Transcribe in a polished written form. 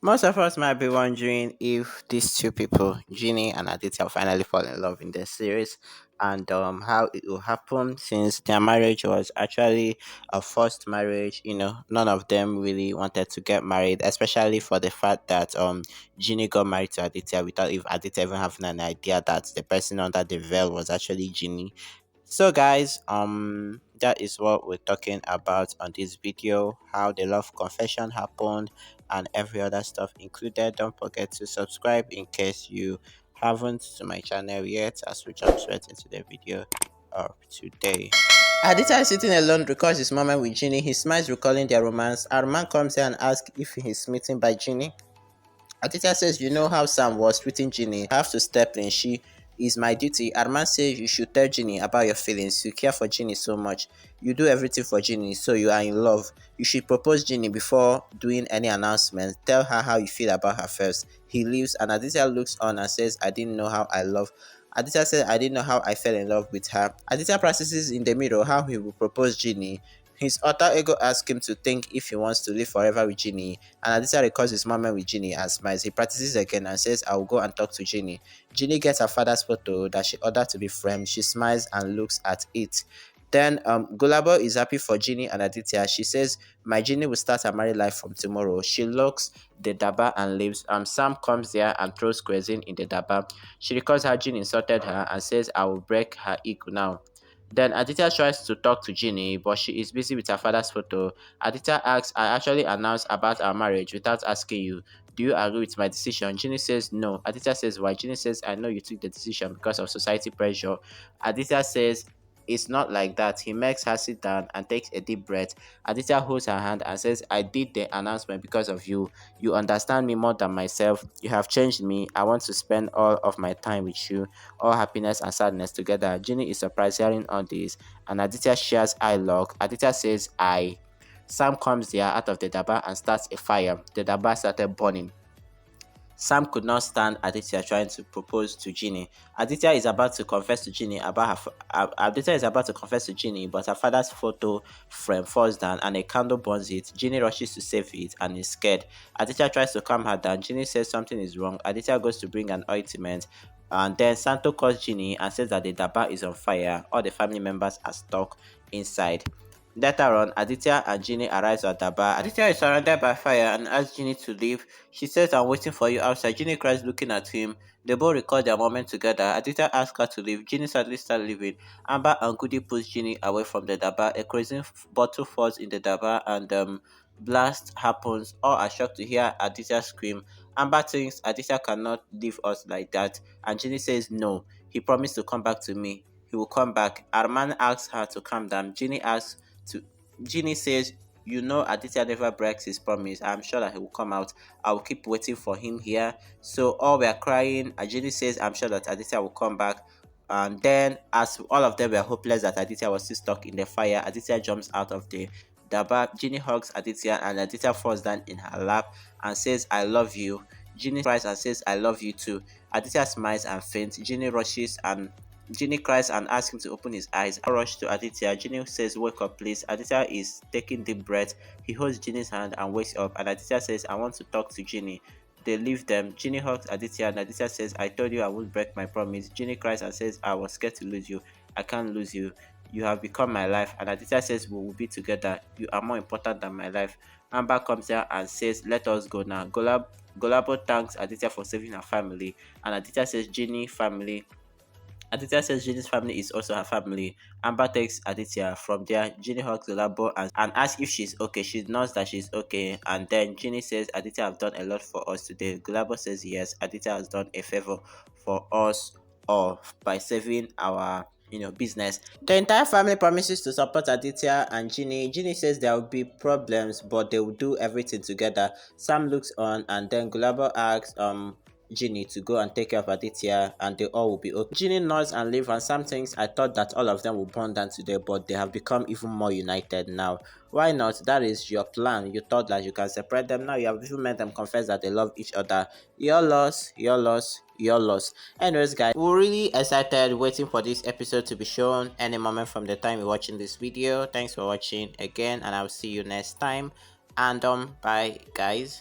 Most of us might be wondering if these two people, Ginny and Aditya, finally fall in love in the series, and how it will happen since their marriage was actually a forced marriage. None of them really wanted to get married, especially for the fact that Ginny got married to Aditya without if Aditya even having an idea that the person under the veil was actually Ginny. So guys, that is what we're talking about on this video, how the love confession happened and every other stuff included. Don't forget to subscribe in case you haven't to my channel yet, as we jump straight into the video of today. Aditya is sitting alone records his moment with Ginny. He smiles recalling their romance. Arman comes here and asks if he's smitten by Ginny. Aditya says, you know how Sam was treating Ginny. I have to step in. She is my duty. Arman says you should tell Ginny about your feelings. You care for Ginny so much. You do everything for Ginny, so you are in love. You should propose Ginny before doing any announcement. Tell her how you feel about her first. He leaves and Aditya looks on and says, I didn't know how I love. Aditya said, I didn't know how I fell in love with her. Aditya practices in the mirror how he will propose Ginny. His alter ego asks him to think if he wants to live forever with Ginny, and Aditya recalls his moment with Ginny and smiles. He practices again and says, I will go and talk to Ginny. Ginny gets her father's photo that she ordered to be framed. She smiles and looks at it. Then Gulabo is happy for Ginny and Aditya. She says, my Ginny will start her married life from tomorrow. She locks the Dhaba and leaves. Sam comes there and throws kerosene in the Dhaba. She recalls how Ginny insulted her and says, I will break her ego now. Then Aditya tries to talk to Ginny, but she is busy with her father's photo. Aditya asks, I actually announced about our marriage without asking you. Do you agree with my decision? Ginny says no. Aditya says why? Ginny says, I know you took the decision because of society pressure. Aditya says it's not like that. He makes her sit down and takes a deep breath. Aditya holds her hand and says, I did the announcement because of you. You understand me more than myself. You have changed me. I want to spend all of my time with you, all happiness and sadness together. Ginny is surprised hearing all this, and Aditya shares eye lock. Aditya says, I. Sam comes there out of the Daba and starts a fire. The Daba started burning. Sam could not stand Aditya trying to propose to Ginny. Aditya is about to confess to Ginny about Aditya is about to confess to Ginny, but her father's photo frame falls down and a candle burns it. Ginny rushes to save it and is scared. Aditya tries to calm her down. Ginny says something is wrong. Aditya goes to bring an ointment. And then Santo calls Ginny and says that the Daba is on fire. All the family members are stuck inside. Later on, Aditya and Ginny arrive at Dhaba. Aditya is surrounded by fire and asks Ginny to leave. She says, I'm waiting for you outside. Ginny cries looking at him. They both record their moment together. Aditya asks her to leave. Ginny sadly starts leaving. Amber and Goody push Ginny away from the Dhaba. A crazy bottle falls in the Dhaba and blast happens. All are shocked to hear Aditya scream. Amber thinks Aditya cannot leave us like that. And Ginny says no. He promised to come back to me. He will come back. Arman asks her to calm down. To Ginny says, you know Aditya never breaks his promise. I'm sure that he will come out. I will keep waiting for him here. So all we are crying. And Ginny says, I'm sure that Aditya will come back. And then as all of them were hopeless that Aditya was still stuck in the fire, Aditya jumps out of the Daba. Ginny hugs Aditya and Aditya falls down in her lap and says, I love you. Ginny cries and says, I love you too. Aditya smiles and faints. Ginny cries and asks him to open his eyes. I rush to Aditya. Ginny says, wake up please. Aditya is taking deep breaths. He holds Ginny's hand and wakes up, and Aditya says, I want to talk to Ginny. They leave them. Ginny hugs Aditya and Aditya says, I told you I won't break my promise. Ginny cries and says, I was scared to lose you. I can't lose you. You have become my life. And Aditya says, we will be together. You are more important than my life. Amber comes here and says, let us go now. Golabo thanks Aditya for saving her family. And Aditya says, Aditya says Ginny's family is also her family. Amber takes Aditya. From there, Ginny hugs Labo and asks if she's okay. She knows that she's okay. And then Ginny says, Aditya have done a lot for us today. Gulabo says yes, Aditya has done a favor for us all by saving our business. The entire family promises to support Aditya and Ginny. Ginny says there will be problems, but they will do everything together. Sam looks on and then Gulabo asks Ginny to go and take care of Aditya and they all will be okay. Ginny nods and leaves and Sam thinks I thought that all of them would burn down today, but they have become even more united now. Why not? That is your plan. You thought that you can separate them. Now you have even made them confess that they love each other. Your loss, your loss, your loss. Anyways guys, we're really excited waiting for this episode to be shown any moment from the time you're watching this video. Thanks for watching again and I'll see you next time. And bye guys.